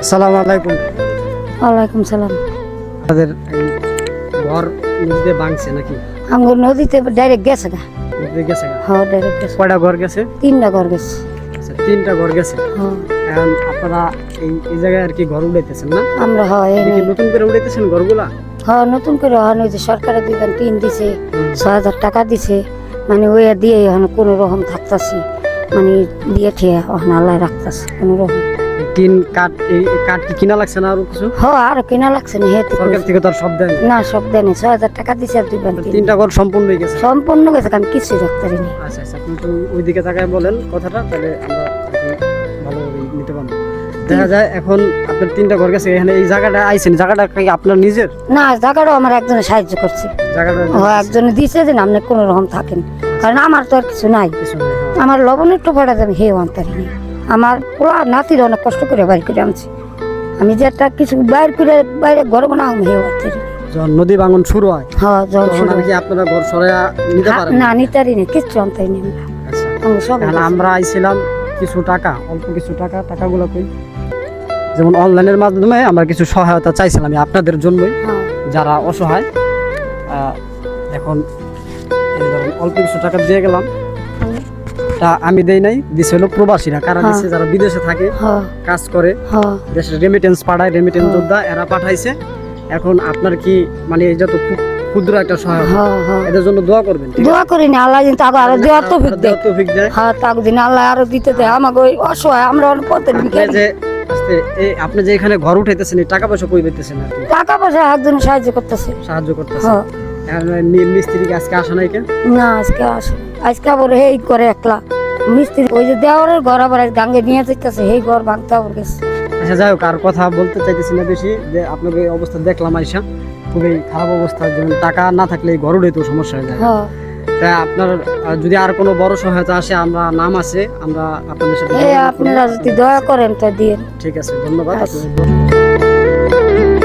আসসালামু আলাইকুম। ওয়ালাইকুম সালাম। আমাদের ঘর নদীতে ভাঙছে নাকি? আমার নদীতে ডাইরেক্ট গেছে না। নদীতে গেছে গা? হ্যাঁ ডাইরেক্ট গেছে। কয়টা ঘর গেছে? 3টা ঘর গেছে। আচ্ছা 3টা ঘর গেছে। হ্যাঁ এখন আপনারা এই জায়গায় আর কি ঘর উঠাইতেছেন না? আমরা হয় কি নতুন করে উঠাইতেছেন ঘরগুলা? হ্যাঁ নতুন করে হন ওই যে সরকারের দিবেন টিন দিছে 6,000 টাকা দিছে, মানে ওই দিয়ে এখন কোনো রকম থাকতাছি, মানে দিয়ে ঠিয়া এখন আল্লাহ রাখতাছি কোনো রকম। টিন কাঠ এই কাঠ কি কিনা লাগছে না আর কিছু? হ্যাঁ আর কেনা লাগছে না হেতে সরকার থেকে তো আর সব দেয় না, সব দেয়নি। 6,000 টাকা দিছে আর দিবেন 3টা ঘর সম্পূর্ণ হয়ে গেছে। সম্পূর্ণ গেছে, আমি কিছু রাখতে পারিনি। আচ্ছা আচ্ছা, কিন্তু ওইদিকে তাকায় বলেন কথাটা, তাহলে আমরা ভালোভাবে নিতে পারবো। দেখা যায় এখন আপনার 3টা ঘর গেছে, এখানে এই জায়গাটা আইছেন, জায়গাটা কি আপনার নিজের? না জায়গাটাও আমার একজনে সাহায্য করছে। জায়গাটা একজনে দিছে যে আপনি কোনো রকম থাকেন, কারণ আমার তো আর কিছু নাই। কিছু নেই, হ্যাঁ। আমার লবণের টোপাটা আমি হেও আনতে পারিনি। আমার পুরা নাতির অনেক কষ্ট করে বাইর করে আনছি। আমি যে একটা কিছু বাইর করে বাইরে ঘর বানাও আমি হেও আনতে পারিনি। যখন নদী ভাঙন শুরু হয় হ্যাঁ জল তখন শুরু আর কি আপনারা ঘর সরাইয়া নিতে পারেন? না নিতে পারিনি, কিচ্ছু আনতে পারিনি আমরা। আচ্ছা, আমি সব তাহলে আমরা আইছিলাম কিছু টাকা, অল্প কিছু টাকাগুলো কই, যেমন অনলাইনের মাধ্যমে আমরা কিছু সহায়তা চাইছিলাম আপনাদের জন্যই, হ্যাঁ যারা অসহায়। এখন এই ধরেন অল্প কিছু টাকা দিয়ে গেলাম, তা আমি দেই নাই, দিছে হলো প্রবাসীরা, কারা দিছে? যারা বিদেশে থাকে, হ্যাঁ কাজ করে, হ্যাঁ দেশের রেমিটেন্স পাঠায়, রেমিটেন্স যোদ্ধা এরা পাঠাইছে। এখন আপনার কি মানে এই যত ক্ষুদ্র একটা সহায়তা, হ্যাঁ হ্যাঁ এদের জন্য দোয়া করবেন, ঠিক আছে? দোয়া করিনি আল্লাহ কিন্তু আরো দেওয়ার তো ভিক দেয়। তৌফিক দেয়। হ্যাঁ তাক দিন আল্লাহ আরো দিতে দেয়। আমাকে ওই অসহায় আমরা অনেক পথের আপনি ভিখারি। যে আপনি যে এখানে ঘর উঠাইতেছেন, এই টাকা পয়সা কই পেতেছেন আর কি? টাকা পয়সা একজন সাহায্য করতেছে। সাহায্য করতেছেন। হ্যাঁ এখন মিস্ত্রিকে আজকে আসা নাই কেন? না আজকে আসে, আজকে আবার এই করে একলা মিস্ত্রি ওই যে দেওয়ারের ঘর আবার গাঙ্গে নিয়ে যাইতেছে, এই ঘর ভাঙতে আবার গেছে। আচ্ছা যাই হোক, আর কথা বলতে চাইতেছি না বেশি, যে আপনাকে এই অবস্থা দেখলাম আইসা, খুবই খারাপ অবস্থা। যেমন টাকা না থাকলে এই ঘর উঠাইতেও সমস্যা হয়ে যায়। হ্যাঁ তাই আপনার যদি আর কোনো বড় সহায়তা আসে, আমরা নাম আছে, আমরা আপনাদের সাথে এই যোগাযোগ করব। আপনারা যদি দয়া করেন তা দিয়ে। ঠিক আছে, ধন্যবাদ। আচ্ছা। আপনাদের